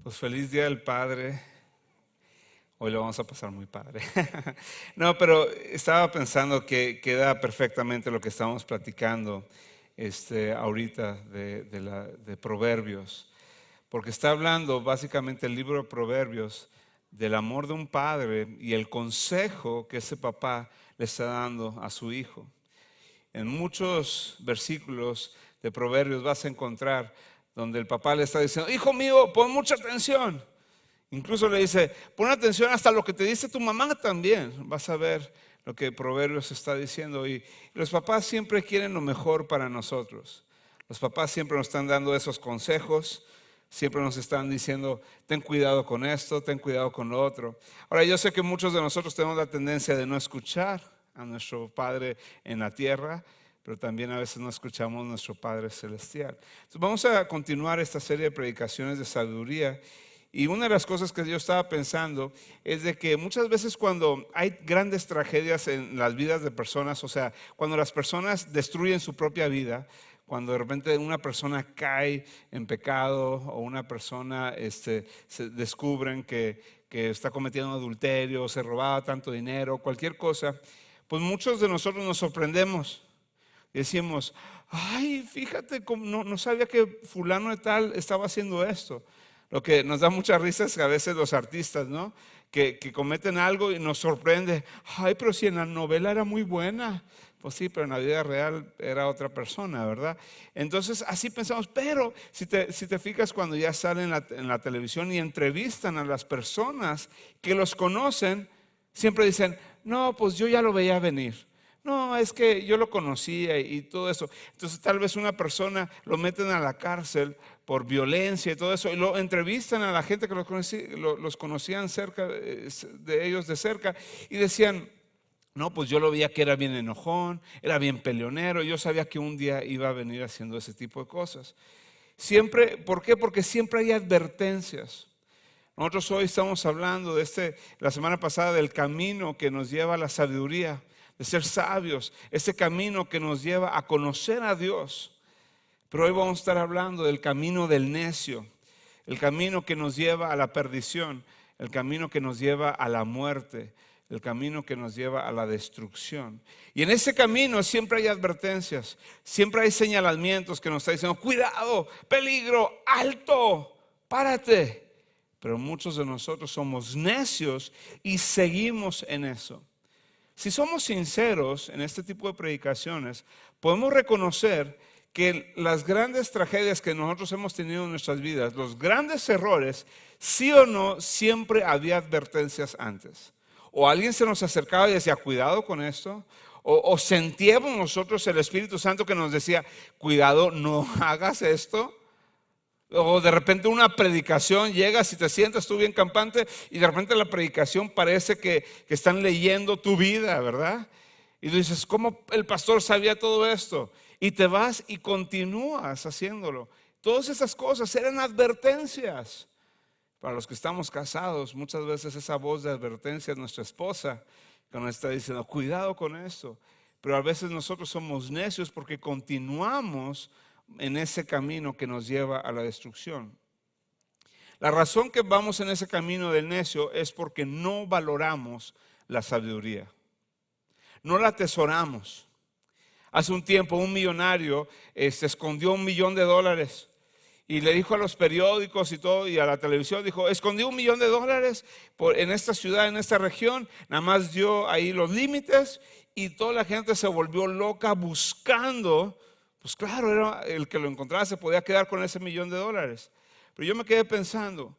Pues feliz Día del Padre. Hoy lo vamos a pasar muy padre. No, pero estaba pensando que queda perfectamente lo que estamos platicando ahorita de Proverbios. Porque está hablando básicamente el libro de Proverbios del amor de un padre y el consejo que ese papá le está dando a su hijo. En muchos versículos de Proverbios vas a encontrar donde el papá le está diciendo: hijo mío, pon mucha atención. Incluso le dice: pon atención hasta lo que te dice tu mamá también. Vas a ver lo que Proverbios está diciendo. Y los papás siempre quieren lo mejor para nosotros. Los papás siempre nos están dando esos consejos. Siempre nos están diciendo: ten cuidado con esto, ten cuidado con lo otro. Ahora, yo sé que muchos de nosotros tenemos la tendencia de no escuchar a nuestro Padre en la tierra, pero también a veces no escuchamos a nuestro Padre celestial. Entonces, vamos a continuar esta serie de predicaciones de sabiduría. Y una de las cosas que yo estaba pensando es de que muchas veces cuando hay grandes tragedias en las vidas de personas, o sea, cuando las personas destruyen su propia vida, cuando de repente una persona cae en pecado o una persona se descubren que está cometiendo adulterio, se robaba tanto dinero, cualquier cosa, pues muchos de nosotros nos sorprendemos y decimos: ay, fíjate, no sabía que fulano de tal estaba haciendo esto. Lo que nos da mucha risa es que a veces los artistas, ¿no? Que cometen algo y nos sorprende. Ay, pero si en la novela era muy buena. Pues sí, pero en la vida real era otra persona, ¿verdad? Entonces así pensamos. Pero si te fijas, cuando ya salen en la televisión y entrevistan a las personas que los conocen, siempre dicen: no, pues yo ya lo veía venir. No, es que yo lo conocía y todo eso. Entonces tal vez una persona lo meten a la cárcel por violencia y todo eso, y lo entrevistan a la gente que los conocían cerca de ellos de cerca, y decían: no, pues yo lo veía que era bien enojón, era bien peleonero, yo sabía que un día iba a venir haciendo ese tipo de cosas. Siempre, ¿por qué? Porque siempre hay advertencias. Nosotros hoy estamos hablando la semana pasada, del camino que nos lleva a la sabiduría, de ser sabios, ese camino que nos lleva a conocer a Dios. Pero hoy vamos a estar hablando del camino del necio, el camino que nos lleva a la perdición, el camino que nos lleva a la muerte, el camino que nos lleva a la destrucción. Y en ese camino siempre hay advertencias, siempre hay señalamientos que nos están diciendo: cuidado, peligro, alto, párate. Pero muchos de nosotros somos necios y seguimos en eso. Si somos sinceros en este tipo de predicaciones, podemos reconocer que las grandes tragedias que nosotros hemos tenido en nuestras vidas, los grandes errores, sí o no, siempre había advertencias antes. O alguien se nos acercaba y decía: cuidado con esto. O sentíamos nosotros el Espíritu Santo que nos decía: cuidado, no hagas esto. O de repente una predicación, llegas y te sientas tú bien campante, y de repente la predicación parece que están leyendo tu vida, ¿verdad? Y tú dices: ¿cómo el pastor sabía todo esto? Y te vas y continúas haciéndolo. Todas esas cosas eran advertencias. Para los que estamos casados, muchas veces esa voz de advertencia es nuestra esposa, que nos está diciendo: cuidado con esto. Pero a veces nosotros somos necios porque continuamos en ese camino que nos lleva a la destrucción. La razón que vamos en ese camino del necio es porque no valoramos la sabiduría, no la atesoramos. Hace un tiempo un millonario escondió $1,000,000 y le dijo a los periódicos y todo, y a la televisión, dijo: escondí $1,000,000 en esta ciudad, en esta región. Nada más dio ahí los límites y toda la gente se volvió loca buscando. Pues claro, era el que lo encontraba se podía quedar con ese $1,000,000. Pero yo me quedé pensando: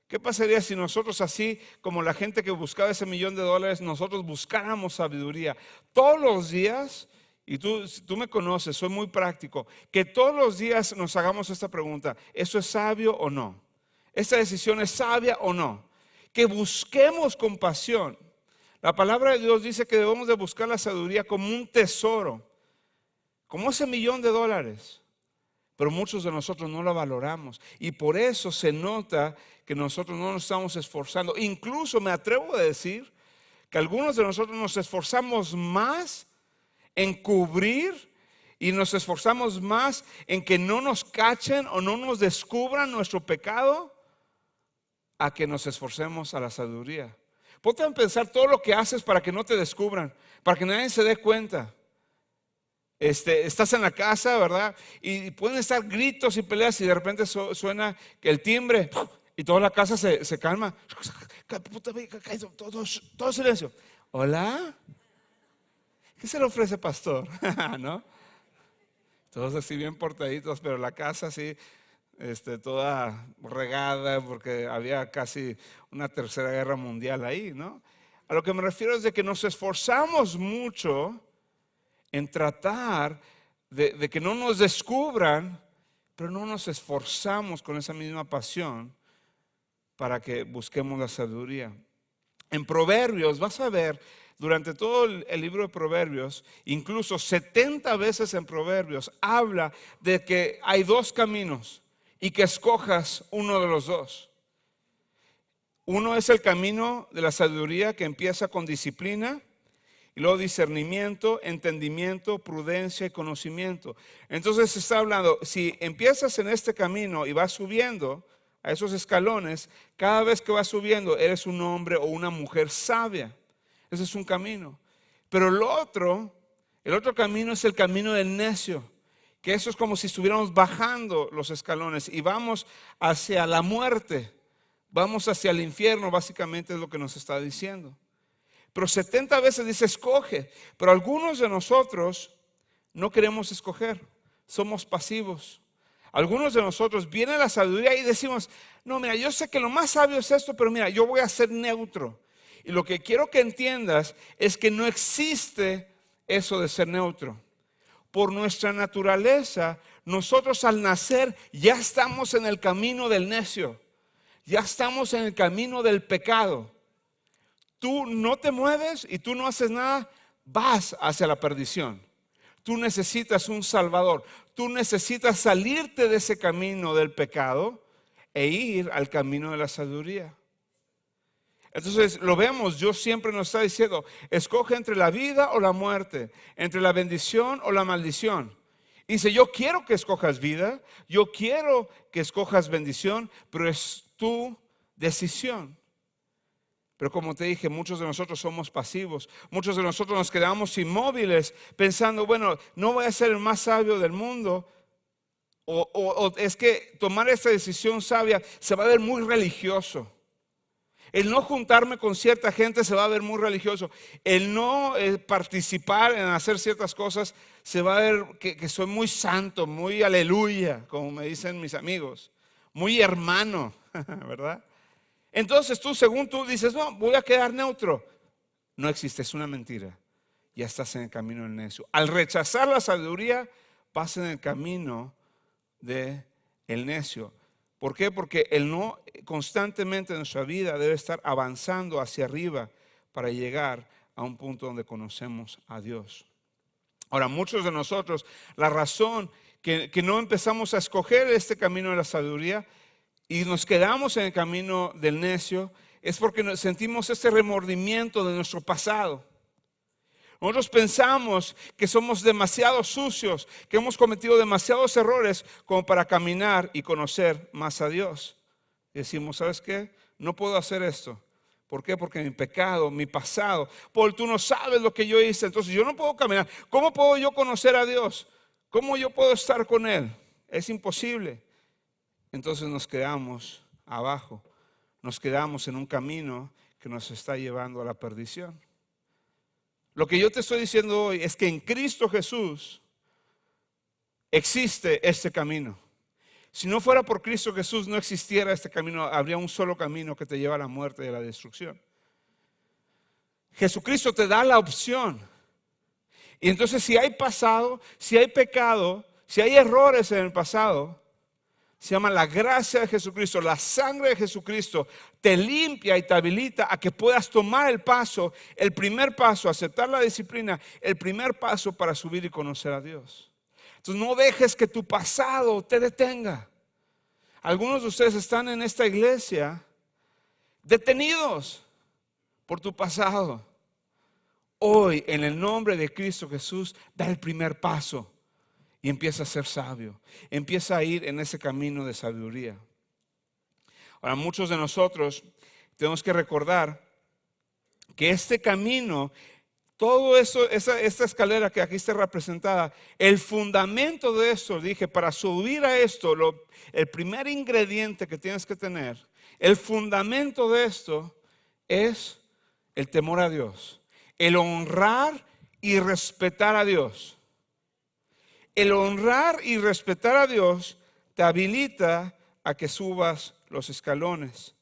¿qué pasaría si nosotros, así como la gente que buscaba ese $1,000,000, nosotros buscáramos sabiduría todos los días? Y tú me conoces, soy muy práctico. Que todos los días nos hagamos esta pregunta: ¿eso es sabio o no? ¿Esta decisión es sabia o no? Que busquemos con pasión. La palabra de Dios dice que debemos de buscar la sabiduría como un tesoro, como ese $1,000,000. Pero muchos de nosotros no la valoramos, y por eso se nota que nosotros no nos estamos esforzando. Incluso me atrevo a decir que algunos de nosotros nos esforzamos más en cubrir y nos esforzamos más en que no nos cachen o no nos descubran nuestro pecado, a que nos esforcemos a la sabiduría. Ponte a pensar todo lo que haces para que no te descubran, para que nadie se dé cuenta. Estás en la casa, ¿verdad? Y pueden estar gritos y peleas y de repente suena el timbre y toda la casa se calma. Todo silencio. ¿Hola? ¿Qué se le ofrece, pastor? ¿No? Todos así bien portaditos, pero la casa así, toda regada porque había casi una tercera guerra mundial ahí, ¿no? A lo que me refiero es de que nos esforzamos mucho en tratar de que no nos descubran, pero no nos esforzamos con esa misma pasión para que busquemos la sabiduría. En Proverbios, vas a ver, durante todo el libro de Proverbios, incluso 70 veces en Proverbios, habla de que hay dos caminos y que escojas uno de los dos. Uno es el camino de la sabiduría que empieza con disciplina, y luego discernimiento, entendimiento, prudencia y conocimiento. Entonces se está hablando, si empiezas en este camino y vas subiendo a esos escalones, cada vez que vas subiendo eres un hombre o una mujer sabia. Ese es un camino. Pero el otro camino es el camino del necio, que eso es como si estuviéramos bajando los escalones y vamos hacia la muerte, vamos hacia el infierno, básicamente es lo que nos está diciendo. Pero 70 veces dice escoge, pero algunos de nosotros no queremos escoger, somos pasivos. Algunos de nosotros viene la sabiduría y decimos, no, mira, yo sé que lo más sabio es esto, pero mira, yo voy a ser neutro. Y lo que quiero que entiendas es que no existe eso de ser neutro. Por nuestra naturaleza, nosotros al nacer ya estamos en el camino del necio, ya estamos en el camino del pecado. Tú no te mueves y tú no haces nada, vas hacia la perdición. Tú necesitas un Salvador. Tú necesitas salirte de ese camino del pecado e ir al camino de la sabiduría. Entonces lo vemos, Dios siempre nos está diciendo, escoge entre la vida o la muerte, entre la bendición o la maldición. Y dice, yo quiero que escojas vida, yo quiero que escojas bendición, pero es tu decisión. Pero como te dije, muchos de nosotros somos pasivos. Muchos de nosotros nos quedamos inmóviles pensando, bueno, no voy a ser el más sabio del mundo. O es que tomar esta decisión sabia se va a ver muy religioso. El no juntarme con cierta gente se va a ver muy religioso. El no participar en hacer ciertas cosas se va a ver que soy muy santo, muy aleluya, como me dicen mis amigos. Muy hermano, ¿verdad? Entonces tú, según tú dices, no, voy a quedar neutro. No existe, es una mentira. Ya estás en el camino del necio. Al rechazar la sabiduría, vas en el camino del necio. ¿Por qué? Porque el no constantemente en nuestra vida debe estar avanzando hacia arriba para llegar a un punto donde conocemos a Dios. Ahora, muchos de nosotros, la razón que no empezamos a escoger este camino de la sabiduría y nos quedamos en el camino del necio es porque sentimos este remordimiento de nuestro pasado. Nosotros pensamos que somos demasiado sucios, que hemos cometido demasiados errores como para caminar y conocer más a Dios. Y decimos, ¿sabes qué? No puedo hacer esto. ¿Por qué? Porque mi pecado, mi pasado. Paul, tú no sabes lo que yo hice, entonces yo no puedo caminar. ¿Cómo puedo yo conocer a Dios? ¿Cómo yo puedo estar con Él? Es imposible. Entonces nos quedamos abajo, nos quedamos en un camino que nos está llevando a la perdición. Lo que yo te estoy diciendo hoy es que en Cristo Jesús existe este camino. Si no fuera por Cristo Jesús no existiera este camino, habría un solo camino que te lleva a la muerte y a la destrucción. Jesucristo te da la opción. Y entonces si hay pasado, si hay pecado, si hay errores en el pasado, se llama la gracia de Jesucristo, la sangre de Jesucristo te limpia y te habilita a que puedas tomar el paso, el primer paso, aceptar la disciplina, el primer paso para subir y conocer a Dios. Entonces no dejes que tu pasado te detenga. Algunos de ustedes están en esta iglesia detenidos por tu pasado. Hoy, en el nombre de Cristo Jesús, da el primer paso. Y empieza a ser sabio. Empieza a ir en ese camino de sabiduría. Ahora, muchos de nosotros tenemos que recordar que este camino, todo eso, esta escalera que aquí está representada, el fundamento de esto, dije, para subir a esto, el primer ingrediente que tienes que tener, el fundamento de esto es el temor a Dios, el honrar y respetar a Dios. El honrar y respetar a Dios te habilita a que subas los escalones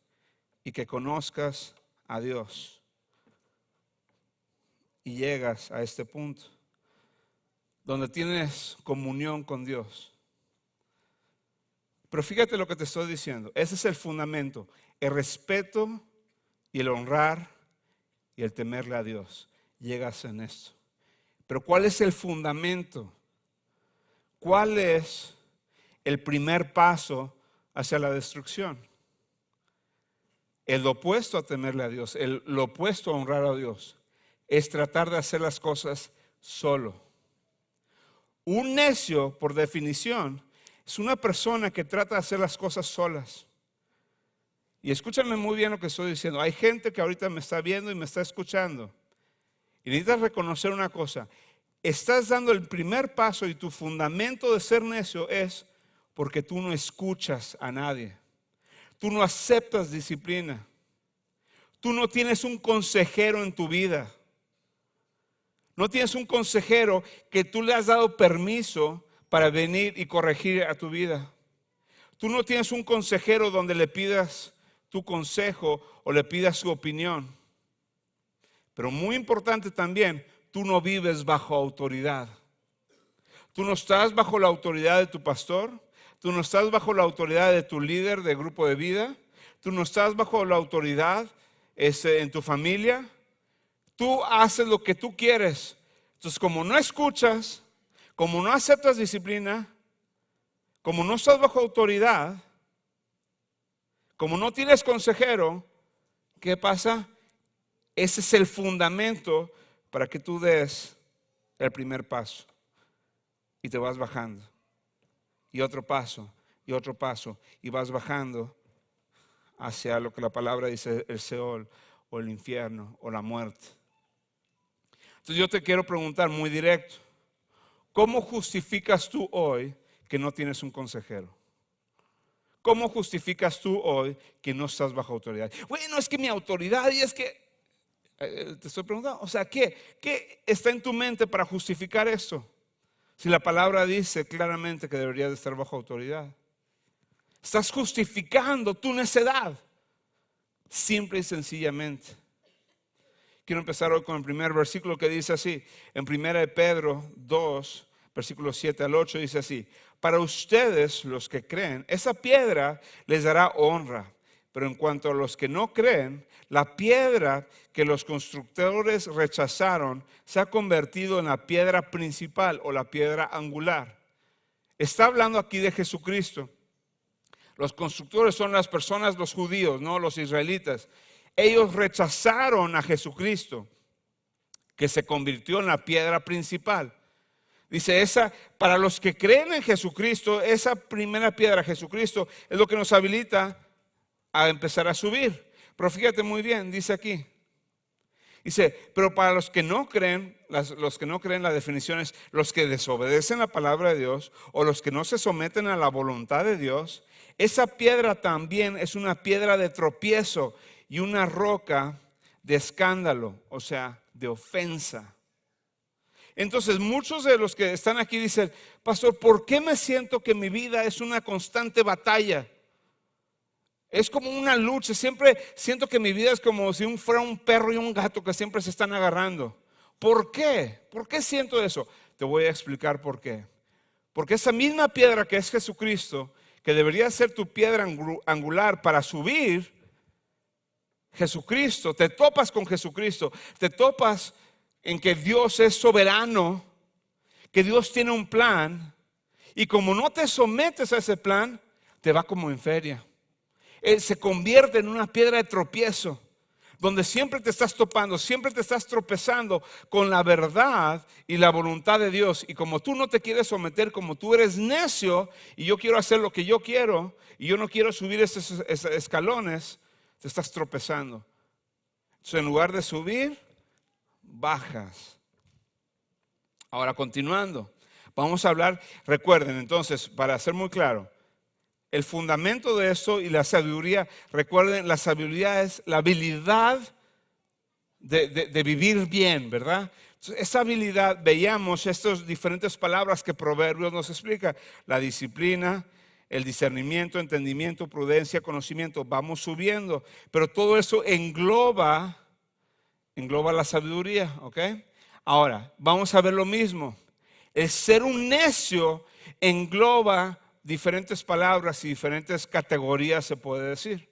y que conozcas a Dios. Y llegas a este punto donde tienes comunión con Dios. Pero fíjate lo que te estoy diciendo. Ese es el fundamento. El respeto y el honrar y el temerle a Dios. Llegas en esto. Pero ¿cuál es el fundamento? ¿Cuál es el primer paso hacia la destrucción? El opuesto a temerle a Dios, lo opuesto a honrar a Dios, es tratar de hacer las cosas solo. Un necio, por definición, es una persona que trata de hacer las cosas solas. Y escúchame muy bien lo que estoy diciendo. Hay gente que ahorita me está viendo y me está escuchando. Y necesitas reconocer una cosa. Estás dando el primer paso y tu fundamento de ser necio es porque tú no escuchas a nadie. Tú no aceptas disciplina. Tú no tienes un consejero en tu vida. No tienes un consejero que tú le has dado permiso para venir y corregir a tu vida. Tú no tienes un consejero donde le pidas tu consejo o le pidas su opinión. Pero muy importante también, tú no vives bajo autoridad. Tú no estás bajo la autoridad de tu pastor. Tú no estás bajo la autoridad de tu líder de grupo de vida. Tú no estás bajo la autoridad en tu familia. Tú haces lo que tú quieres. Entonces, como no escuchas, como no aceptas disciplina, como no estás bajo autoridad, como no tienes consejero, ¿qué pasa? Ese es el fundamento para que tú des el primer paso. Y te vas bajando. Y otro paso, y otro paso. Y vas bajando hacia lo que la palabra dice, el Seol, o el infierno, o la muerte. Entonces yo te quiero preguntar muy directo. ¿Cómo justificas tú hoy que no tienes un consejero? ¿Cómo justificas tú hoy que no estás bajo autoridad? Bueno, es que mi autoridad y es que... te estoy preguntando, o sea, ¿qué está en tu mente para justificar esto? Si la palabra dice claramente que deberías de estar bajo autoridad. Estás justificando tu necedad, simple y sencillamente. Quiero empezar hoy con el primer versículo que dice así, en 1 Pedro 2, versículos 7 al 8 dice así: para ustedes los que creen, esa piedra les dará honra. Pero en cuanto a los que no creen, la piedra que los constructores rechazaron se ha convertido en la piedra principal o la piedra angular. Está hablando aquí de Jesucristo. Los constructores son las personas, los judíos, no los israelitas. Ellos rechazaron a Jesucristo, que se convirtió en la piedra principal. Dice, para los que creen en Jesucristo, esa primera piedra, Jesucristo, es lo que nos habilita a empezar a subir. Pero fíjate muy bien, dice aquí. Dice, pero para los que no creen, la definición es los que desobedecen la palabra de Dios o los que no se someten a la voluntad de Dios, esa piedra también es una piedra de tropiezo y una roca de escándalo, o sea, de ofensa. Entonces muchos de los que están aquí dicen, pastor, ¿por qué me siento que mi vida es una constante batalla? Es como una lucha, siempre siento que mi vida es como si fuera un perro y un gato que siempre se están agarrando. ¿Por qué? ¿Por qué siento eso? Te voy a explicar por qué. Porque esa misma piedra que es Jesucristo, que debería ser tu piedra angular para subir, Jesucristo, te topas con Jesucristo, te topas en que Dios es soberano, que Dios tiene un plan, y como no te sometes a ese plan, te va como en feria. Él se convierte en una piedra de tropiezo. donde siempre te estás topando, siempre te estás tropezando con la verdad y la voluntad de Dios. Y como tú no te quieres someter, como tú eres necio y yo quiero hacer lo que yo quiero y yo no quiero subir esos escalones, te estás tropezando. Entonces, en lugar de subir, bajas. Ahora, continuando, vamos a hablar, recuerden entonces, para ser muy claro, el fundamento de esto y la sabiduría, recuerden, la sabiduría es la habilidad de vivir bien, ¿verdad? Entonces, esa habilidad, veíamos estas diferentes palabras que Proverbios nos explica: la disciplina, el discernimiento, entendimiento, prudencia, conocimiento. Vamos subiendo, pero todo eso engloba la sabiduría, ¿ok? Ahora, vamos a ver lo mismo. El ser un necio engloba diferentes palabras y diferentes categorías, se puede decir.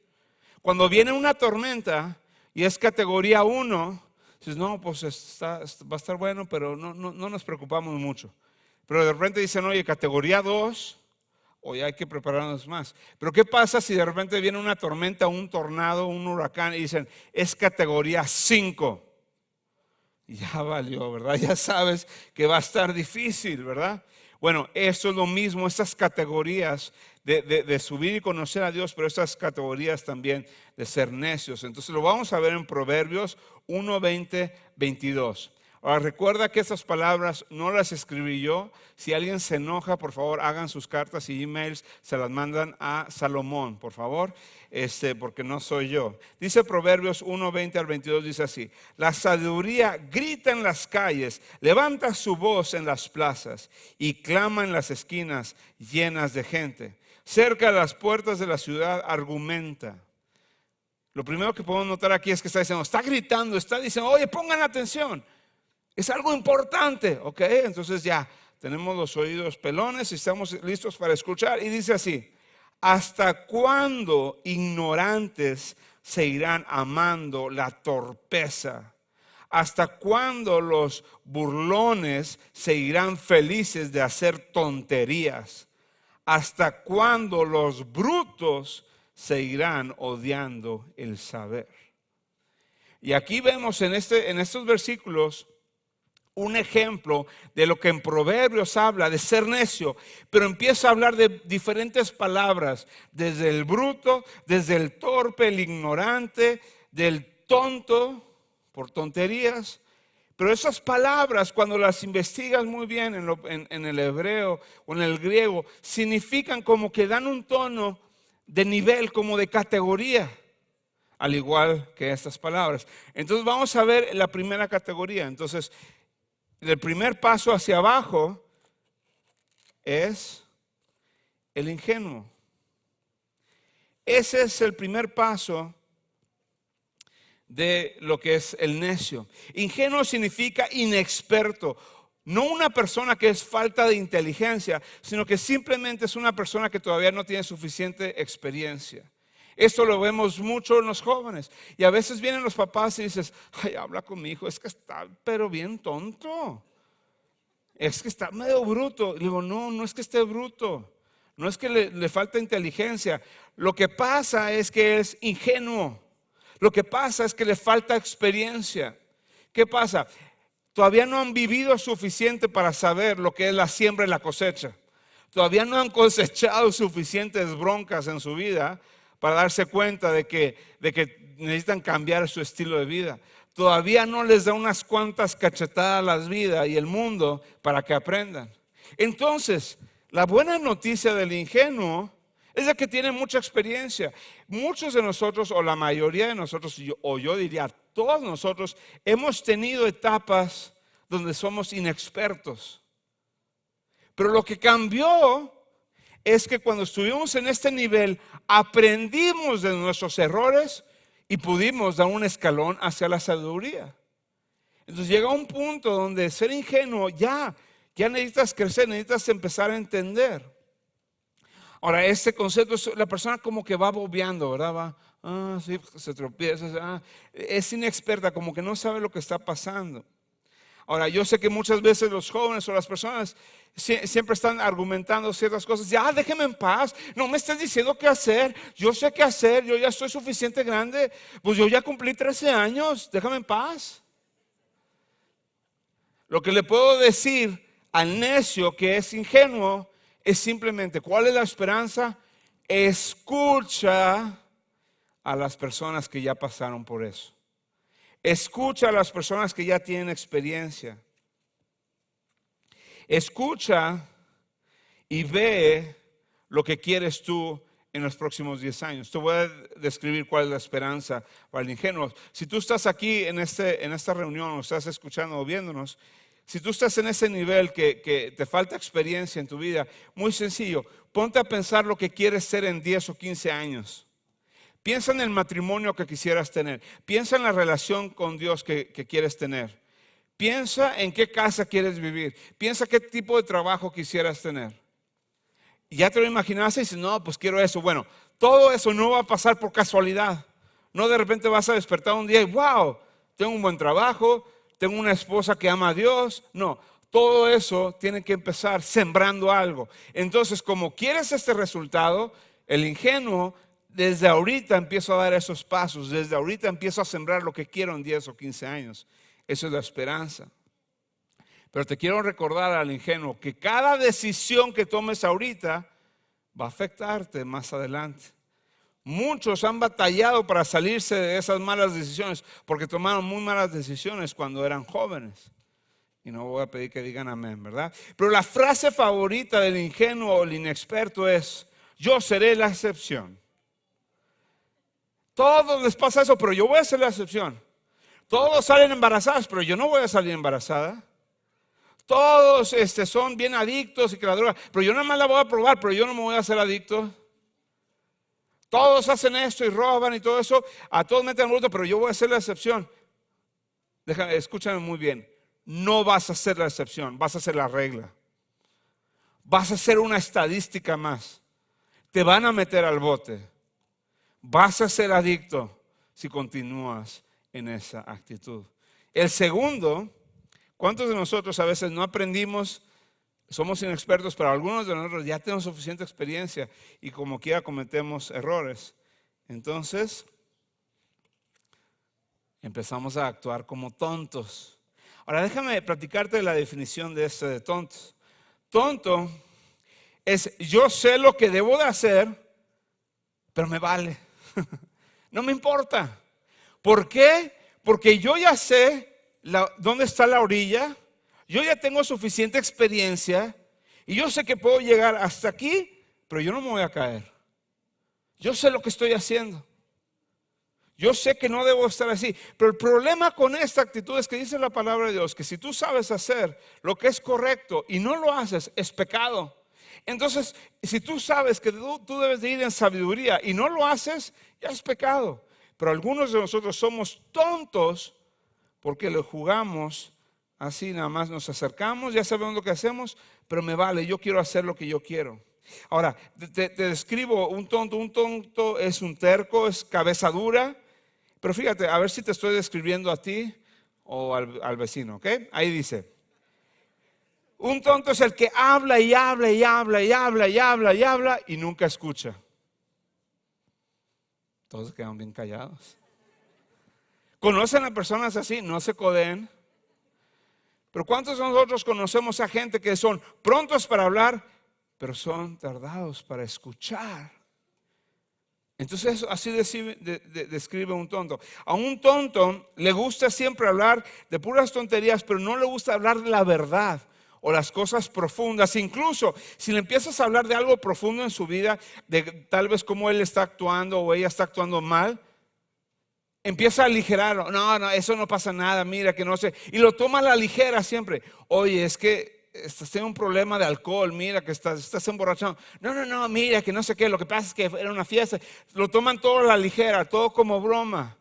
Cuando viene una tormenta y es categoría 1, dices, no, pues va a estar bueno, pero no nos preocupamos mucho. Pero de repente dicen, oye, categoría 2, hoy hay que prepararnos más. Pero ¿qué pasa si de repente viene una tormenta, un tornado, un huracán y dicen, es categoría 5? Ya valió, ¿verdad? Ya sabes que va a estar difícil, ¿verdad? Bueno, eso es lo mismo, estas categorías de subir y conocer a Dios, pero estas categorías también de ser necios. Entonces lo vamos a ver en Proverbios 1, 20, 22. Ahora recuerda que estas palabras no las escribí yo. Si alguien se enoja, por favor hagan sus cartas y emails, se las mandan a Salomón, por favor, porque no soy yo. Dice Proverbios 1, 20 al 22, dice así: la sabiduría grita en las calles, levanta su voz en las plazas y clama en las esquinas llenas de gente. Cerca de las puertas de la ciudad argumenta. Lo primero que podemos notar aquí es que está diciendo, está gritando, está diciendo, oye, pongan atención. Es algo importante, ¿ok? Entonces ya tenemos los oídos pelones y estamos listos para escuchar. Y dice así: ¿hasta cuándo ignorantes se irán amando la torpeza? ¿Hasta cuándo los burlones se irán felices de hacer tonterías? ¿Hasta cuándo los brutos se irán odiando el saber? Y aquí vemos en estos versículos un ejemplo de lo que en Proverbios habla de ser necio, pero empieza a hablar de diferentes palabras, desde el bruto, desde el torpe, el ignorante, del tonto, por tonterías. Pero esas palabras, cuando las investigas muy bien en el hebreo o en el griego, significan como que dan un tono de nivel, como de categoría, al igual que estas palabras. Entonces vamos a ver la primera categoría. Entonces, el primer paso hacia abajo es el ingenuo. Ese es el primer paso de lo que es el necio. Ingenuo significa inexperto. No una persona que es falta de inteligencia, sino que simplemente es una persona que todavía no tiene suficiente experiencia. Esto lo vemos mucho en los jóvenes. Y a veces vienen los papás y dices, ay, habla con mi hijo, es que está pero bien tonto. Es que está medio bruto. Y digo, no es que esté bruto. No es que le falta inteligencia. Lo que pasa es que es ingenuo. Lo que pasa es que le falta experiencia. ¿Qué pasa? Todavía no han vivido suficiente para saber lo que es la siembra y la cosecha. Todavía no han cosechado suficientes broncas en su vida para darse cuenta de que necesitan cambiar su estilo de vida. Todavía no les da unas cuantas cachetadas a la vida y el mundo para que aprendan. Entonces, la buena noticia del ingenuo es de que tiene mucha experiencia. Muchos de nosotros, o la mayoría de nosotros, o yo diría todos nosotros, hemos tenido etapas donde somos inexpertos. Pero lo que cambió es que cuando estuvimos en este nivel, aprendimos de nuestros errores y pudimos dar un escalón hacia la sabiduría. Entonces llega un punto donde ser ingenuo ya necesitas crecer, necesitas empezar a entender. Ahora, este concepto es la persona como que va bobeando, ¿verdad? Sí, se tropieza, es inexperta, como que no sabe lo que está pasando. Ahora, yo sé que muchas veces los jóvenes o las personas siempre están argumentando ciertas cosas. Ya, déjeme en paz, no me estés diciendo qué hacer. Yo sé qué hacer, yo ya estoy suficiente grande. Pues yo ya cumplí 13 años, déjame en paz. Lo que le puedo decir al necio que es ingenuo es simplemente, ¿cuál es la esperanza? Escucha a las personas que ya pasaron por eso. Escucha a las personas que ya tienen experiencia. Escucha y ve lo que quieres tú en los próximos 10 años. Te voy a describir cuál es la esperanza para el ingenuo. Si tú estás aquí en esta reunión o estás escuchando o viéndonos, si tú estás en ese nivel que te falta experiencia en tu vida, muy sencillo, ponte a pensar lo que quieres ser en 10 o 15 años. Piensa en el matrimonio que quisieras tener. Piensa en la relación con Dios que quieres tener. Piensa en qué casa quieres vivir. Piensa qué tipo de trabajo quisieras tener. Y ya te lo imaginaste y dices, no, pues quiero eso. Bueno, todo eso no va a pasar por casualidad. No de repente vas a despertar un día y wow, tengo un buen trabajo, tengo una esposa que ama a Dios. No, todo eso tiene que empezar sembrando algo. Entonces, como quieres este resultado, el ingenuo desde ahorita empiezo a dar esos pasos, desde ahorita empiezo a sembrar lo que quiero en 10 o 15 años. Eso es la esperanza. Pero te quiero recordar al ingenuo que cada decisión que tomes ahorita va a afectarte más adelante. Muchos han batallado para salirse de esas malas decisiones porque tomaron muy malas decisiones cuando eran jóvenes. Y no voy a pedir que digan amén, ¿verdad? Pero la frase favorita del ingenuo o el inexperto es, yo seré la excepción. Todos les pasa eso, pero yo voy a ser la excepción. Todos salen embarazadas, pero yo no voy a salir embarazada. Todos son bien adictos y que la droga, pero yo nada más la voy a probar, pero yo no me voy a hacer adicto. Todos hacen esto y roban y todo eso, a todos meten bruto, pero yo voy a ser la excepción. Escúchame muy bien, no vas a ser la excepción, vas a ser la regla. Vas a ser una estadística más. Te van a meter al bote. Vas a ser adicto si continúas en esa actitud. El segundo, ¿cuántos de nosotros a veces no aprendimos? Somos inexpertos, pero algunos de nosotros ya tenemos suficiente experiencia y como quiera cometemos errores. Entonces, empezamos a actuar como tontos. Ahora déjame platicarte la definición de tontos. Tonto es yo sé lo que debo de hacer, pero me vale. No me importa. ¿Por qué? Porque yo ya sé dónde está la orilla. Yo ya tengo suficiente experiencia. Y yo sé que puedo llegar hasta aquí, pero yo no me voy a caer. Yo sé lo que estoy haciendo. Yo sé que no debo estar así. Pero el problema con esta actitud es que dice la palabra de Dios que si tú sabes hacer lo que es correcto y no lo haces, es pecado. Entonces, si tú sabes que tú debes de ir en sabiduría y no lo haces, ya es pecado. Pero algunos de nosotros somos tontos porque le jugamos así, nada más nos acercamos, ya sabemos lo que hacemos, pero me vale, yo quiero hacer lo que yo quiero. Ahora, te describo un tonto es un terco, es cabeza dura, pero fíjate, a ver si te estoy describiendo a ti o al vecino, ¿ok? Ahí dice. Un tonto es el que habla y habla y habla y habla y habla y habla y nunca escucha. Todos quedan bien callados. ¿Conocen a personas así? No se codeen. Pero ¿cuántos de nosotros conocemos a gente que son prontos para hablar, pero son tardados para escuchar? Entonces así describe un tonto. A un tonto le gusta siempre hablar de puras tonterías, pero no le gusta hablar de la verdad o las cosas profundas. Incluso si le empiezas a hablar de algo profundo en su vida, de tal vez cómo él está actuando o ella está actuando mal, empieza a aligerarlo. No, eso no pasa nada, mira que no sé. Y lo toma a la ligera siempre. Oye, es que estás teniendo un problema de alcohol, mira que estás emborrachado. No, mira que no sé qué. Lo que pasa es que era una fiesta. Lo toman todo a la ligera, todo como broma.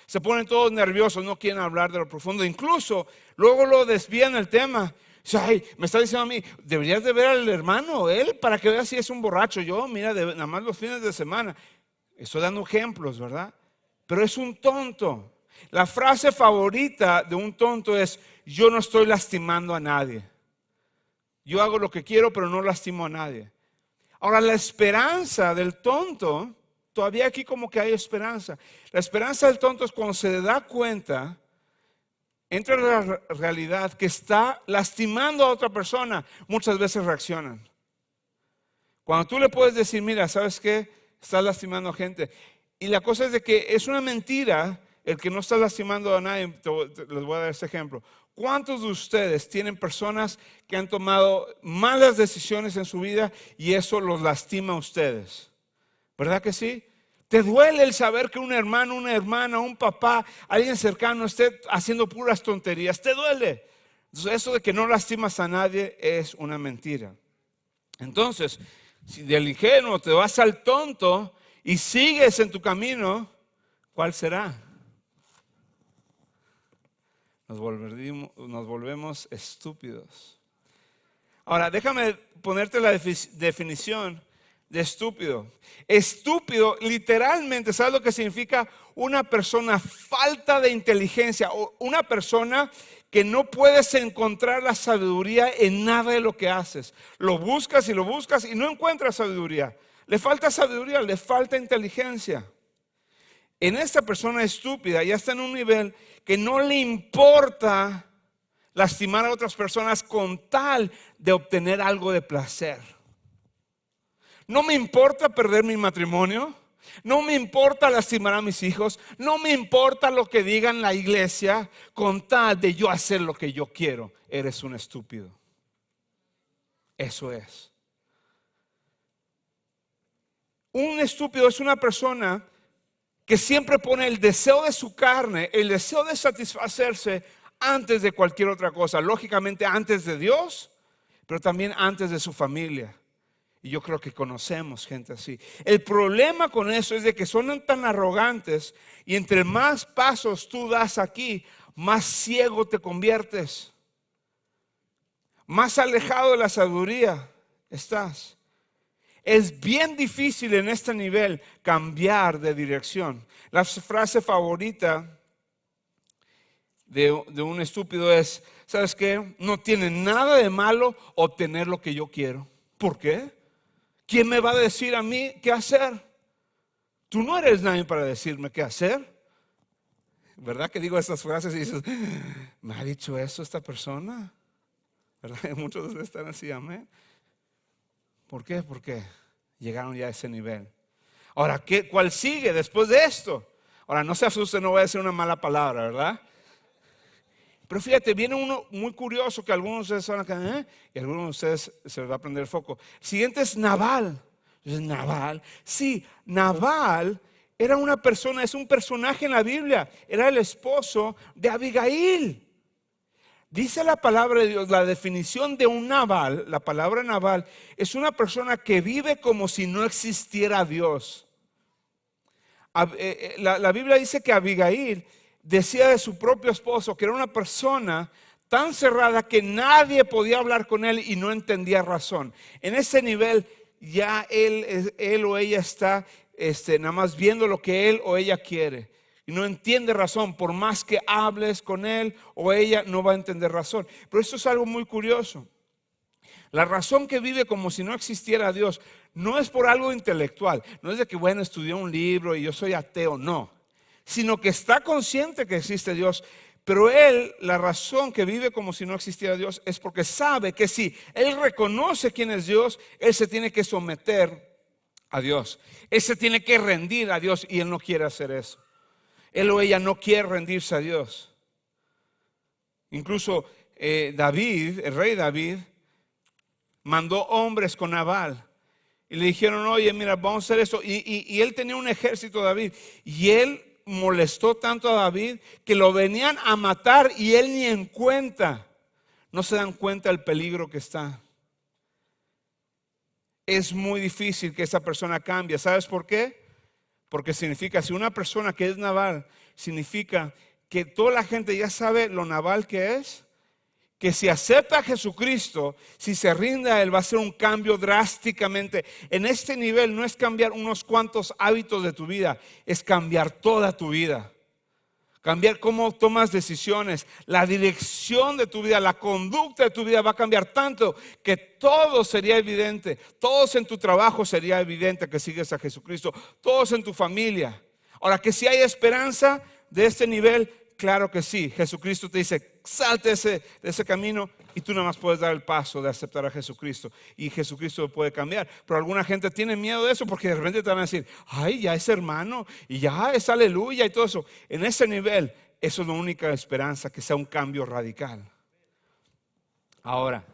Se ponen todos nerviosos, no quieren hablar de lo profundo. Incluso luego lo desvían el tema. Ay, me está diciendo a mí, deberías de ver al hermano, él, para que veas si es un borracho. Yo, mira, nada más los fines de semana. Estoy dando ejemplos, ¿verdad? Pero es un tonto. La frase favorita de un tonto es: yo no estoy lastimando a nadie. Yo hago lo que quiero, pero no lastimo a nadie. Ahora, la esperanza del tonto, todavía aquí como que hay esperanza. La esperanza del tonto es cuando se da cuenta, entra en la realidad que está lastimando a otra persona. Muchas veces reaccionan. Cuando tú le puedes decir: mira, ¿sabes qué? Estás lastimando a gente. Y la cosa es de que es una mentira el que no está lastimando a nadie. Les voy a dar este ejemplo. ¿Cuántos de ustedes tienen personas que han tomado malas decisiones en su vida y eso los lastima a ustedes? ¿Verdad que sí? ¿Te duele el saber que un hermano, una hermana, un papá, alguien cercano esté haciendo puras tonterías? ¿Te duele? Entonces, eso de que no lastimas a nadie es una mentira. Entonces, si del ingenuo te vas al tonto y sigues en tu camino, ¿cuál será? Nos volvemos estúpidos. Ahora, déjame ponerte la definición de estúpido. Estúpido, literalmente, ¿sabes lo que significa? Una persona falta de inteligencia, o una persona que no puedes encontrar la sabiduría en nada de lo que haces. Lo buscas y no encuentras sabiduría. Le falta sabiduría, le falta inteligencia. En esta persona estúpida ya está en un nivel que no le importa lastimar a otras personas con tal de obtener algo de placer. No me importa perder mi matrimonio, no me importa lastimar a mis hijos, no me importa lo que digan la iglesia, con tal de yo hacer lo que yo quiero. Eres un estúpido. Eso es. Un estúpido es una persona que siempre pone el deseo de su carne, el deseo de satisfacerse antes de cualquier otra cosa. Lógicamente antes de Dios, pero también antes de su familia. Y yo creo que conocemos gente así. El problema con eso es de que son tan arrogantes y entre más pasos tú das aquí, más ciego te conviertes. Más alejado de la sabiduría estás. Es bien difícil en este nivel cambiar de dirección. La frase favorita de un estúpido es: ¿sabes qué? No tiene nada de malo obtener lo que yo quiero. ¿Por qué? ¿Quién me va a decir a mí qué hacer? Tú no eres nadie para decirme qué hacer. ¿Verdad que digo estas frases y dices: ¿me ha dicho eso esta persona? ¿Verdad? Muchos de ustedes están así, amén. ¿Por qué? Porque llegaron ya a ese nivel. Ahora, ¿cuál sigue después de esto? Ahora, no se asuste, no voy a decir una mala palabra, ¿verdad? Pero fíjate, viene uno muy curioso que algunos de ustedes van a quedar, y algunos de ustedes se les va a prender el foco. El siguiente es Nabal. Entonces, Nabal, sí, Nabal era una persona, es un personaje en la Biblia. Era el esposo de Abigail. Dice la palabra de Dios, la definición de un Nabal, la palabra Nabal, es una persona que vive como si no existiera Dios. La Biblia dice que Abigail decía de su propio esposo que era una persona tan cerrada que nadie podía hablar con él y no entendía razón. En ese nivel ya él o ella está nada más viendo lo que él o ella quiere. Y no entiende razón, por más que hables con él o ella, no va a entender razón. Pero esto es algo muy curioso. La razón que vive como si no existiera Dios no es por algo intelectual. No es de que, bueno, estudié un libro y yo soy ateo, no. Sino que está consciente que existe Dios. Pero él, la razón que vive como si no existiera Dios es porque sabe que si él reconoce quién es Dios, él se tiene que someter a Dios. Él se tiene que rendir a Dios y él no quiere hacer eso. Él o ella no quiere rendirse a Dios. Incluso David, el rey David, mandó hombres con Nabal. Y le dijeron: oye, mira, vamos a hacer esto. Y él tenía un ejército, David. Y él molestó tanto a David que lo venían a matar y él ni en cuenta. No se dan cuenta del peligro que está. Es muy difícil que esa persona cambie. ¿Sabes por qué? Porque significa, si una persona que es Nabal, significa que toda la gente ya sabe lo Nabal que es, que si acepta a Jesucristo, si se rinde a Él, va a ser un cambio drásticamente. En este nivel no es cambiar unos cuantos hábitos de tu vida, es cambiar toda tu vida. cambiar cómo tomas decisiones, la dirección de tu vida, la conducta de tu vida va a cambiar tanto que todo sería evidente. Todos en tu trabajo sería evidente que sigues a Jesucristo, todos en tu familia. Ahora, que si hay esperanza de este nivel, claro que sí. Jesucristo te dice, salte de ese camino y tú nada más puedes dar el paso de aceptar a Jesucristo. Y Jesucristo lo puede cambiar. Pero alguna gente tiene miedo de eso porque de repente te van a decir, ay, ya es hermano y ya es aleluya y todo eso. En ese nivel, eso es la única esperanza, que sea un cambio radical. Ahora,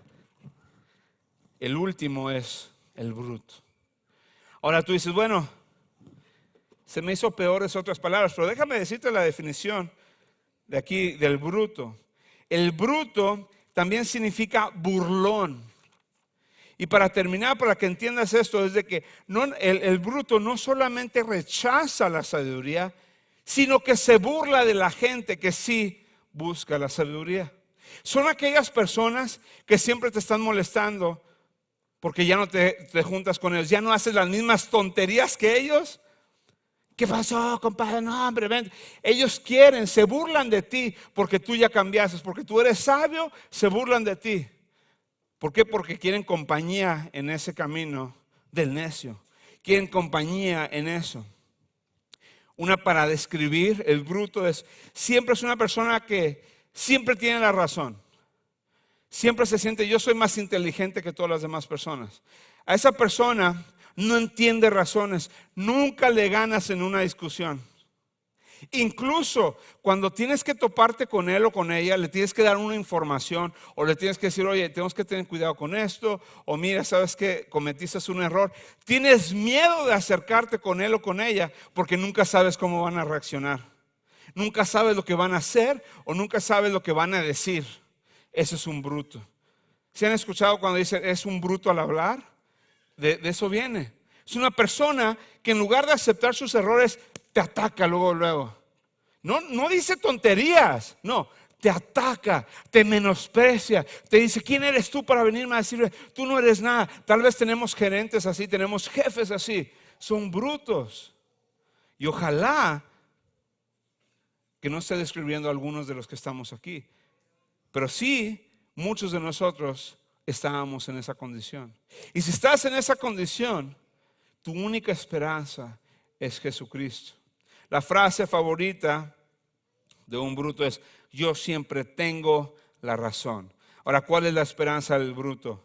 el último es el bruto. Ahora tú dices, bueno, se me hizo peores otras palabras, pero déjame decirte la definición de aquí del bruto. El bruto también significa burlón. Y para terminar, para que entiendas esto, es de que el bruto no solamente rechaza la sabiduría, sino que se burla de la gente que sí busca la sabiduría. Son aquellas personas que siempre te están molestando porque ya no te juntas con ellos, ya no haces las mismas tonterías que ellos. ¿Qué pasó, compadre? No, hombre, ven. Ellos quieren, se burlan de ti porque tú ya cambiaste, porque tú eres sabio, se burlan de ti. ¿Por qué? Porque quieren compañía en ese camino del necio. Quieren compañía en eso. Una para describir el bruto siempre es una persona que siempre tiene la razón. Siempre se siente, yo soy más inteligente que todas las demás personas. A esa persona no entiende razones, nunca le ganas en una discusión. Incluso cuando tienes que toparte con él o con ella, le tienes que dar una información o le tienes que decir, oye, tenemos que tener cuidado con esto, o mira, sabes que cometiste un error. Tienes miedo de acercarte con él o con ella porque nunca sabes cómo van a reaccionar. Nunca sabes lo que van a hacer o nunca sabes lo que van a decir. Eso es un bruto. ¿Se han escuchado cuando dicen es un bruto al hablar? De eso viene. Es una persona que en lugar de aceptar sus errores, te ataca luego. No dice tonterías, no, te ataca, te menosprecia, te dice, ¿quién eres tú para venirme a decirle, tú no eres nada? Tal vez tenemos gerentes así, tenemos jefes así, son brutos. Y ojalá que no esté describiendo a algunos de los que estamos aquí, pero sí, muchos de nosotros estábamos en esa condición. Y si estás en esa condición, tu única esperanza es Jesucristo. La frase favorita de un bruto es, yo siempre tengo la razón. Ahora, ¿cuál es la esperanza del bruto?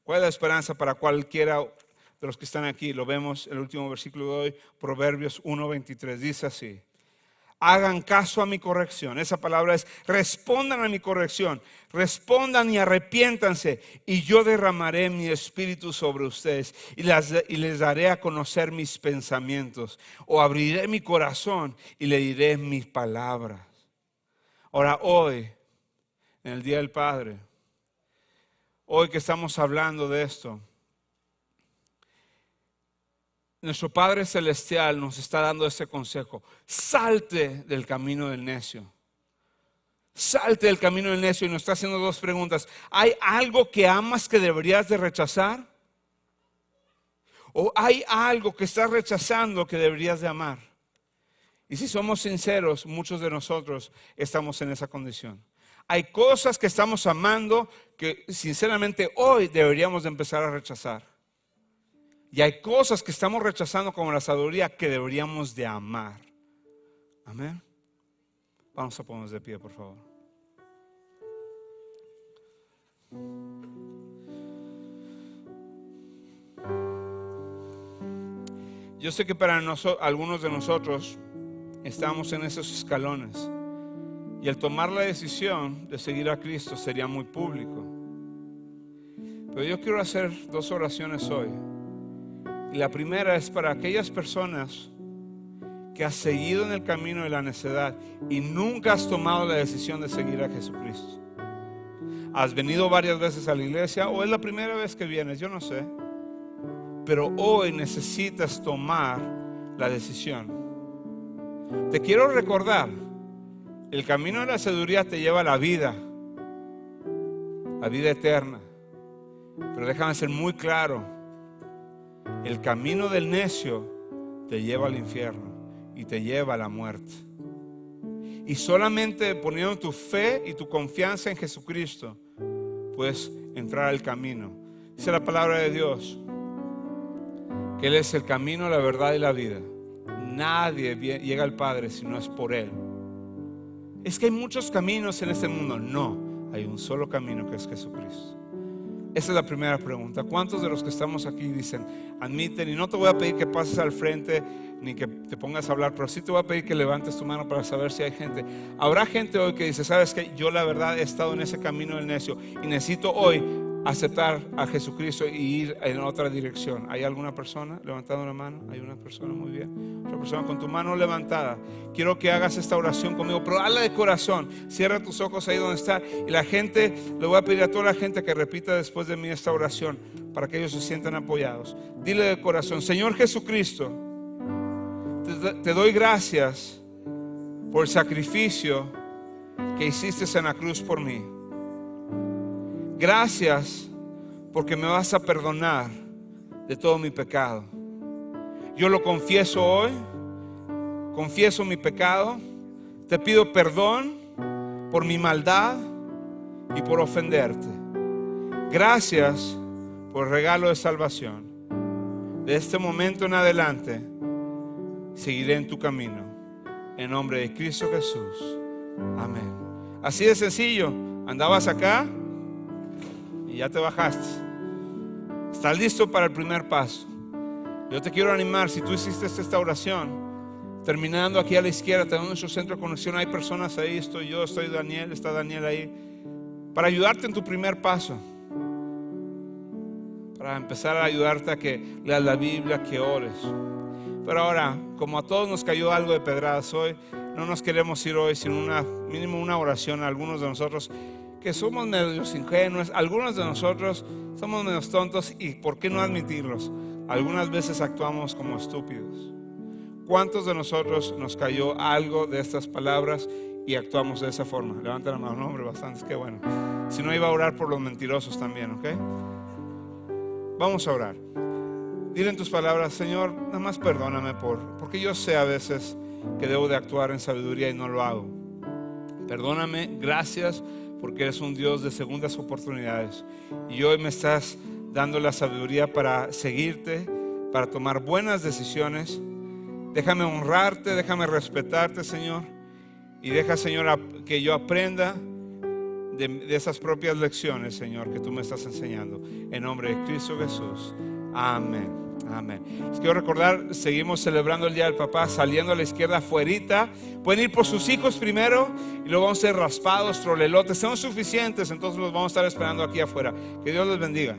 ¿Cuál es la esperanza para cualquiera de los que están aquí? Lo vemos en el último versículo de hoy, Proverbios 1:23. Dice así, hagan caso a mi corrección. Esa palabra es, respondan a mi corrección, respondan y arrepiéntanse, y yo derramaré mi espíritu sobre ustedes y les daré a conocer mis pensamientos, o abriré mi corazón y le diré mis palabras. Ahora hoy, en el Día del Padre, hoy que estamos hablando de esto, nuestro Padre Celestial nos está dando este consejo. Salte del camino del necio. Salte del camino del necio, y nos está haciendo dos preguntas. ¿Hay algo que amas que deberías de rechazar? ¿O hay algo que estás rechazando que deberías de amar? Y si somos sinceros, muchos de nosotros estamos en esa condición. Hay cosas que estamos amando que sinceramente hoy deberíamos de empezar a rechazar. Y hay cosas que estamos rechazando como la sabiduría que deberíamos de amar. Amén. Vamos a ponernos de pie, por favor. Yo sé que para algunos de nosotros estamos en esos escalones. Y el tomar la decisión de seguir a Cristo sería muy público. Pero yo quiero hacer dos oraciones hoy. Y la primera es para aquellas personas que has seguido en el camino de la necedad y nunca has tomado la decisión de seguir a Jesucristo. Has venido varias veces a la iglesia o es la primera vez que vienes, yo no sé. Pero hoy necesitas tomar la decisión. Te quiero recordar, el camino de la sabiduría te lleva a la vida eterna. Pero déjame ser muy claro. El camino del necio te lleva al infierno y te lleva a la muerte. Y solamente poniendo tu fe y tu confianza en Jesucristo puedes entrar al camino. Dice la palabra de Dios que Él es el camino, la verdad y la vida. Nadie llega al Padre si no es por Él. Es que hay muchos caminos en este mundo. No, hay un solo camino, que es Jesucristo. Esa es la primera pregunta. ¿Cuántos de los que estamos aquí dicen, admiten? Y no te voy a pedir que pases al frente ni que te pongas a hablar, pero sí te voy a pedir que levantes tu mano para saber si hay gente. Habrá gente hoy que dice, sabes que yo la verdad he estado en ese camino del necio y necesito hoy aceptar a Jesucristo y ir en otra dirección. ¿Hay alguna persona levantando la mano? Hay una persona, muy bien. Otra persona con tu mano levantada. Quiero que hagas esta oración conmigo, pero hazla de corazón. Cierra tus ojos ahí donde está. Y la gente, le voy a pedir a toda la gente que repita después de mí esta oración para que ellos se sientan apoyados. Dile de corazón, Señor Jesucristo, te doy gracias por el sacrificio que hiciste en la cruz por mí. Gracias porque me vas a perdonar de todo mi pecado. Yo lo confieso hoy, confieso mi pecado, te pido perdón por mi maldad y por ofenderte. Gracias por el regalo de salvación. De este momento en adelante seguiré en tu camino. En nombre de Cristo Jesús. Amén. Así de sencillo. Andabas acá y ya te bajaste. Estás listo para el primer paso. Yo te quiero animar, si tú hiciste esta oración, terminando aquí a la izquierda, tenemos nuestro centro de conexión, hay personas ahí, estoy yo, estoy Daniel, está Daniel ahí, para ayudarte en tu primer paso, para empezar a ayudarte a que leas la Biblia, que ores. Pero ahora, como a todos nos cayó algo de pedradas hoy, no nos queremos ir hoy sin mínimo una oración a algunos de nosotros que somos medios ingenuos, algunos de nosotros somos medios tontos y ¿por qué no admitirlos? Algunas veces actuamos como estúpidos. ¿Cuántos de nosotros nos cayó algo de estas palabras y actuamos de esa forma? Levanta la mano, hombre, bastantes, qué bueno. Si no, iba a orar por los mentirosos también, ¿ok? Vamos a orar. Dile en tus palabras, Señor, nada más perdóname porque yo sé a veces que debo de actuar en sabiduría y no lo hago. Perdóname, gracias porque eres un Dios de segundas oportunidades y hoy me estás dando la sabiduría para seguirte, para tomar buenas decisiones. Déjame honrarte, déjame respetarte, Señor, y deja, Señor, que yo aprenda de esas propias lecciones, Señor, que tú me estás enseñando. En nombre de Cristo Jesús. Amén. Amén. Les quiero recordar, seguimos celebrando el Día del Papá, saliendo a la izquierda afuerita. Pueden ir por sus hijos primero y luego vamos a ser raspados, trolelotes. Somos suficientes, entonces los vamos a estar esperando aquí afuera. Que Dios les bendiga.